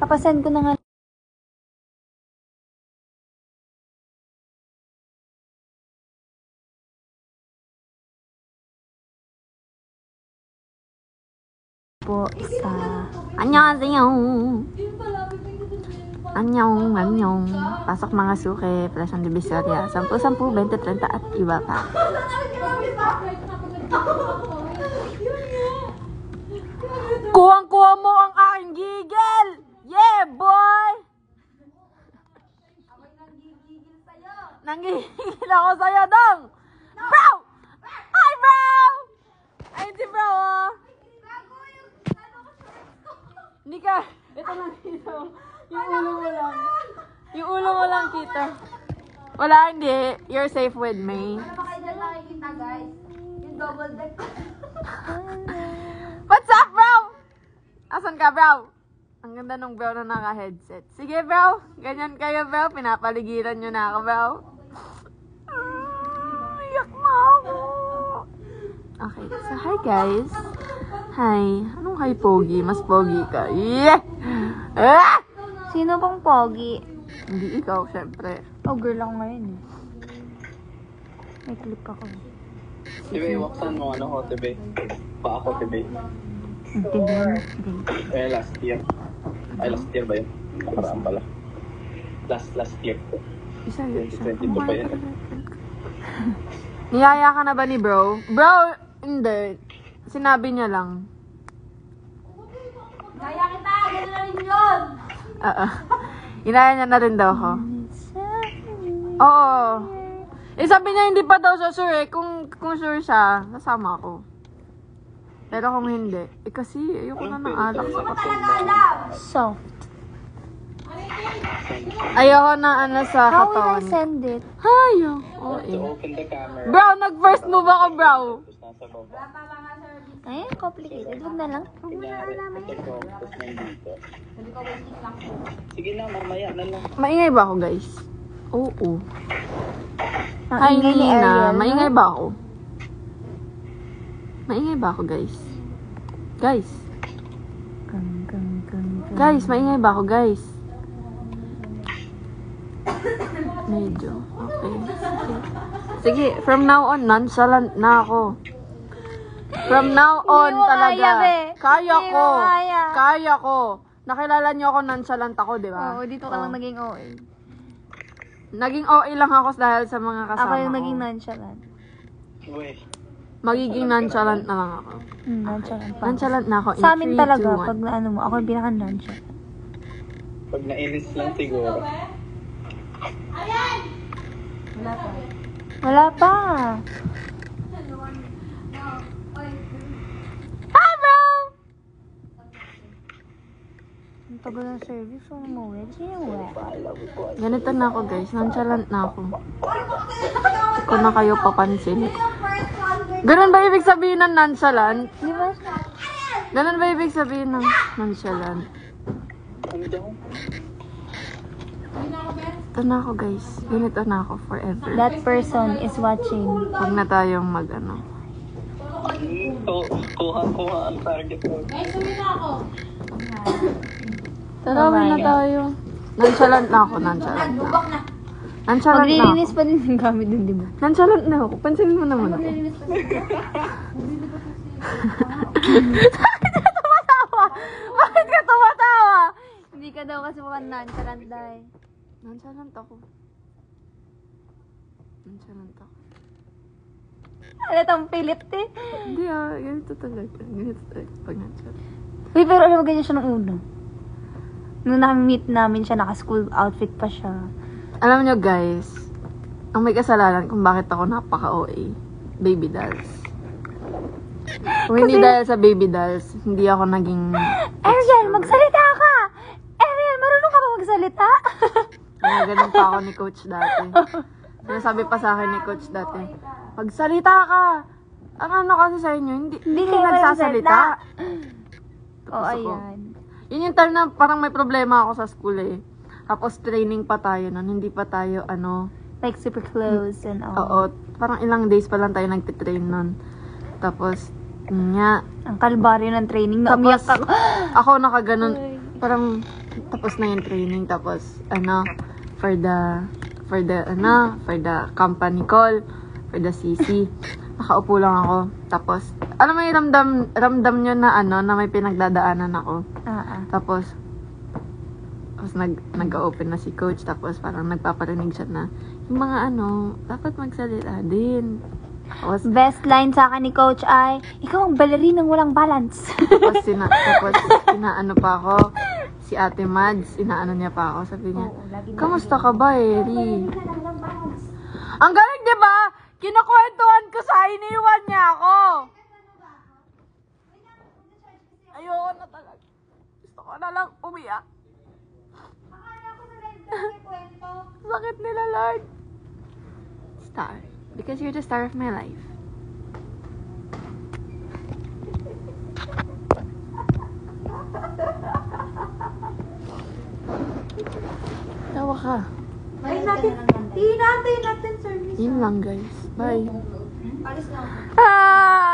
Papasend ko na nga. Po sa annyeonghaseyo. Annyeong. Pasok mga suke, Plasang Divisoria. 10, 10, 20, 30 at iba pa. Kuwang-kuha mo ang aking gigil! Yeah, boy! Ako'y nanggigigil sa'yo. Nanggigigil ako sa'yo, dong! Bro! Hi, bro! Ayun si bro, oh! Hindi ka, ito lang dito. Yung ulo mo lang. Yung ulo mo lang kita. Wala, hindi. You're safe with me. Ano ba kayo dyan nakikita, guys? Yung double deck. What's up, bro? Asan ka, bro? Ang ganda nung bro na naka-headset. Sige, bro. Ganyan kayo, bro. Pinapaligiran nyo na ako, bro. Iyak na ako. Okay, so hi, guys. Hi. Anong hi, pogi? Mas pogi ka. Yeah! Ah! Sino pong pogi? Hindi ikaw, syempre. Oh, girl ako ngayon eh. May clip ako. Tibe, waksan mo ano ko, Tibe. Pa ako, Tibe. Tibe. Last year. Ay, last year ba yun? Nakaraan pala. Last year. Isa. 2022 pa yan. Niyaya ka na ba ni bro? Bro, hindi. Sinabi niya lang. Kaya kita! Gano'n na rin yun! Oo. Inaya niya na rin daw ako. Oo. Eh, sabi niya hindi pa daw siya sure eh. Kung sure siya, kasama ako. Pero kung hindi, eh kasi ayoko na ng alak sa katawan. Soft. Ayoko na ano sa How will I katawan. send it? Hayo. To Oo. open the camera. Bro, nag-first move ako, bro. Tapos nasa baba. Ay, complicated. Huwag na lang. Kunyari, ito ko, tapos nandito. Sige na, mamaya na lang. Maingay ba ako, guys? Oo. Ang Hi, ingay ni Nina. Ariel, Maingay no? ba ako? Maingay ba ako, guys? Guys. Guys, maingay ba ako, guys? Medyo. Okay. Sige, from now on, nonchalant na ako. From now on, Hindi mo talaga. kaya, be. Kaya Hindi ko. mo kaya. Kaya ko. Nakilala niyo ako, nonchalant ako, di ba? Oo, dito ka lang naging OA. Naging OA lang ako dahil sa mga kasama Ako yung ko. naging nonchalant. Uy. Magiging nonchalant na lang ako. Nonchalant pa. Nonchalant na ako. In Sa amin 3, talaga, 2, 1. pag naano mo, ako yung pinaka-nonchalant. Pag nainis lang siguro. Wala pa. Hi, bro! Ang tagal ng service, ano mo, Sino mo? Ganito na ako, guys. Nonchalant na ako. Hindi ko na kayo papansin. Ganun ba ibig sabihin ng nonchalant? Di ba? Ganun ba ibig sabihin ng nonchalant? Ano daw? Ito na ako, guys. Ganito na ako forever. That person is watching. Huwag na tayong mag-ano. Kuha ang target mo. Tara, huwag na tayo. Nonchalant na ako, nonchalant na. Nonchalant na ako. Maglilinis pa din yung gamit dun, di ba? Nonchalant na ako. Pansinin mo naman ako. Bakit ka tumatawa? Bakit ka tumatawa? Hindi ka daw kasi mukhang nonchalant dahil. Nonchalant ako. Nonchalant ako. Alatang pilit eh. Hindi ganito talaga. Ganito talaga pag nonchalant. Uy, pero alam mo ganyan siya nung una. Nung na-meet namin siya, naka-school outfit pa siya. Alam nyo, guys, ang may kasalanan kung bakit ako napaka-OA. Baby dolls. Kung hindi dahil sa baby dolls, hindi ako naging... Ariel, magsalita ka! Ariel, marunong ka ba magsalita? Ganun pa ako ni coach dati. Sinasabi pa sa akin ni coach dati, magsalita ka! Ang ano kasi sa inyo, hindi kayo nagsasalita. Oo, Tapos ako, ayan. Yun yung time na parang may problema ako sa school eh. Tapos training pa tayo nun, hindi pa tayo Like super close and all. oo, parang ilang days pa lang tayo nagtitrain nun. Tapos, Yun nga. Ang kalbaryo ng training. Tapos, Naumiyak ako. ako nakaganon, parang, tapos na yung training, tapos, for the company call, for the CC, nakaupo lang ako, tapos, alam mo yung ramdam nyo na na may pinagdadaanan ako, tapos nag-open na si coach, tapos parang nagpaparinig siya na, yung mga dapat magsalita din. Tapos, Best line sa akin ni coach ay, ikaw ang ballerinang walang balance. tapos inaano pa ako, si Ate Mads, inaano niya pa ako, sabi niya, kamusta ka ba, Eri? Ang galing, di ba? Kinakwentuhan ko sa iniwan niya ako. Ayoko na talaga. Gusto ko na lang umiyak. Sakit nila, Lord. Star. Because you're the star of my life. Tawa ka. Hinantay natin service. Yun lang, guys. Bye. Alis na ako. Ah!